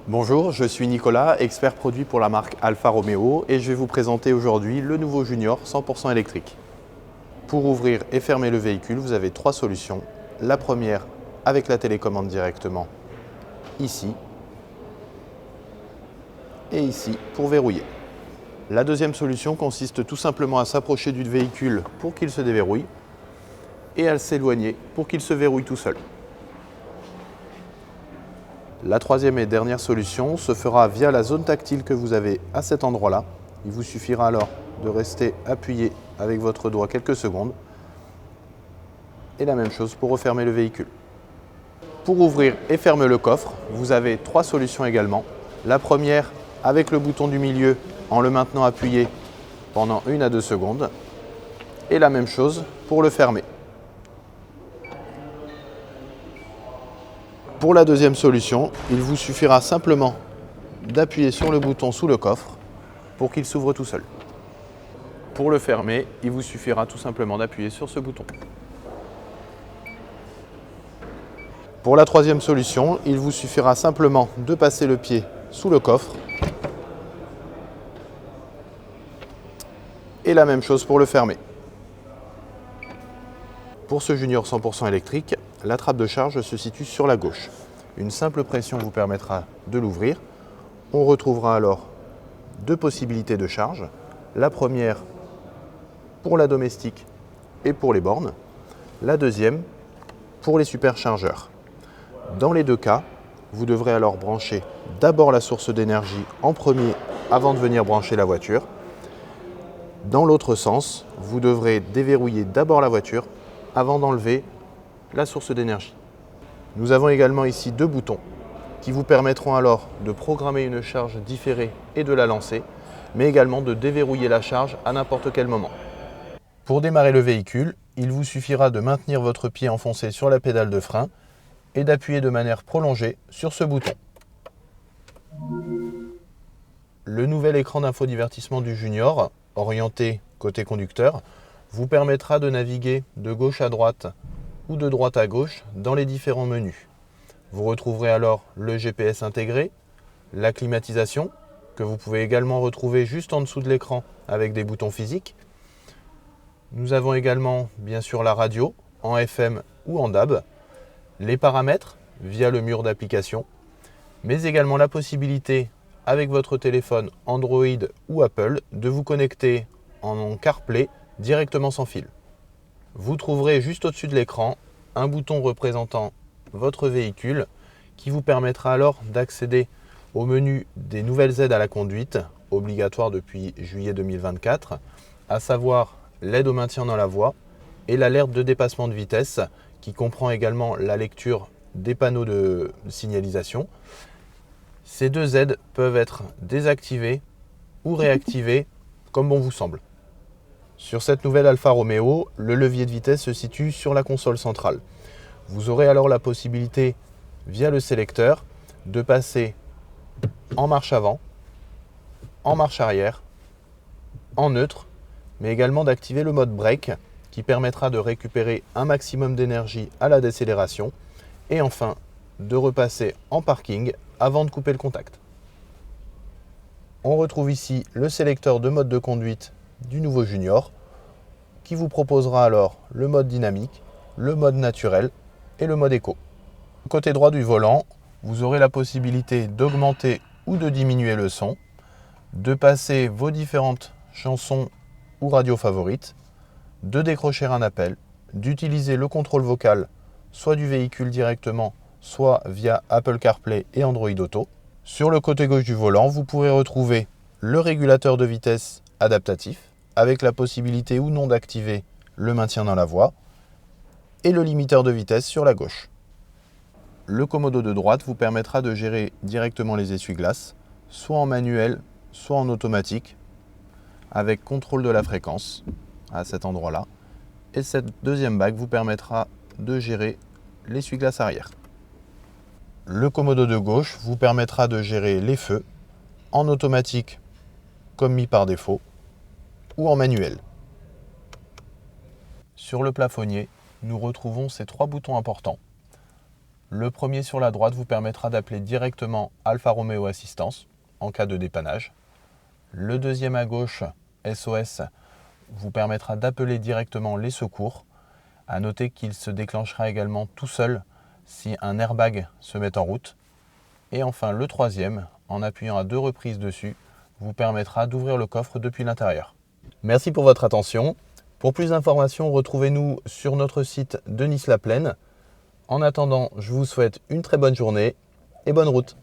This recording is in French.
Bonjour, je suis Nicolas, expert produit pour la marque Alfa Romeo et je vais vous présenter aujourd'hui le nouveau Junior 100% électrique. Pour ouvrir et fermer le véhicule, vous avez trois solutions. La première avec la télécommande directement, ici et ici pour verrouiller. La deuxième solution consiste tout simplement à s'approcher du véhicule pour qu'il se déverrouille et à s'éloigner pour qu'il se verrouille tout seul. La troisième et dernière solution se fera via la zone tactile que vous avez à cet endroit-là. Il vous suffira alors de rester appuyé avec votre doigt quelques secondes. Et la même chose pour refermer le véhicule. Pour ouvrir et fermer le coffre, vous avez trois solutions également. La première avec le bouton du milieu en le maintenant appuyé pendant 1 à 2 secondes. Et la même chose pour le fermer. Pour la deuxième solution, il vous suffira simplement d'appuyer sur le bouton sous le coffre pour qu'il s'ouvre tout seul. Pour le fermer, il vous suffira tout simplement d'appuyer sur ce bouton. Pour la troisième solution, il vous suffira simplement de passer le pied sous le coffre. Et la même chose pour le fermer. Pour ce Junior 100% électrique, la trappe de charge se situe sur la gauche. Une simple pression vous permettra de l'ouvrir. On retrouvera alors deux possibilités de charge. La première pour la domestique et pour les bornes. La deuxième pour les superchargeurs. Dans les deux cas, vous devrez alors brancher d'abord la source d'énergie en premier avant de venir brancher la voiture. Dans l'autre sens, vous devrez déverrouiller d'abord la voiture avant d'enlever la source d'énergie. Nous avons également ici deux boutons qui vous permettront alors de programmer une charge différée et de la lancer, mais également de déverrouiller la charge à n'importe quel moment. Pour démarrer le véhicule, il vous suffira de maintenir votre pied enfoncé sur la pédale de frein et d'appuyer de manière prolongée sur ce bouton. Le nouvel écran d'infodivertissement du Junior, orienté côté conducteur, vous permettra de naviguer de gauche à droite ou de droite à gauche dans les différents menus. Vous retrouverez alors le GPS intégré, la climatisation, que vous pouvez également retrouver juste en dessous de l'écran avec des boutons physiques. Nous avons également bien sûr la radio en FM ou en DAB, les paramètres via le mur d'application, mais également la possibilité avec votre téléphone Android ou Apple de vous connecter en CarPlay directement sans fil. Vous trouverez juste au-dessus de l'écran un bouton représentant votre véhicule qui vous permettra alors d'accéder au menu des nouvelles aides à la conduite, obligatoires depuis juillet 2024, à savoir l'aide au maintien dans la voie et l'alerte de dépassement de vitesse qui comprend également la lecture des panneaux de signalisation. Ces deux aides peuvent être désactivées ou réactivées comme bon vous semble. Sur cette nouvelle Alfa Romeo, le levier de vitesse se situe sur la console centrale. Vous aurez alors la possibilité, via le sélecteur, de passer en marche avant, en marche arrière, en neutre, mais également d'activer le mode break qui permettra de récupérer un maximum d'énergie à la décélération et enfin de repasser en parking avant de couper le contact. On retrouve ici le sélecteur de mode de conduite du nouveau Junior qui vous proposera alors le mode dynamique, le mode naturel et le mode éco. Côté droit du volant, vous aurez la possibilité d'augmenter ou de diminuer le son, de passer vos différentes chansons ou radios favorites, de décrocher un appel, d'utiliser le contrôle vocal soit du véhicule directement, soit via Apple CarPlay et Android Auto. Sur le côté gauche du volant, vous pourrez retrouver le régulateur de vitesse adaptatif, avec la possibilité ou non d'activer le maintien dans la voie, et le limiteur de vitesse sur la gauche. Le commodo de droite vous permettra de gérer directement les essuie-glaces, soit en manuel, soit en automatique, avec contrôle de la fréquence à cet endroit-là. Et cette deuxième bague vous permettra de gérer l'essuie-glace arrière. Le commodo de gauche vous permettra de gérer les feux en automatique comme mis par défaut ou en manuel. Sur le plafonnier, nous retrouvons ces trois boutons importants. Le premier sur la droite vous permettra d'appeler directement Alfa Romeo Assistance en cas de dépannage. Le deuxième à gauche, SOS, vous permettra d'appeler directement les secours. À noter qu'il se déclenchera également tout seul si un airbag se met en route. Et enfin le troisième, en appuyant à 2 reprises dessus, vous permettra d'ouvrir le coffre depuis l'intérieur. Merci pour votre attention. Pour plus d'informations, retrouvez-nous sur notre site de Nice-la-Plaine. En attendant, je vous souhaite une très bonne journée et bonne route.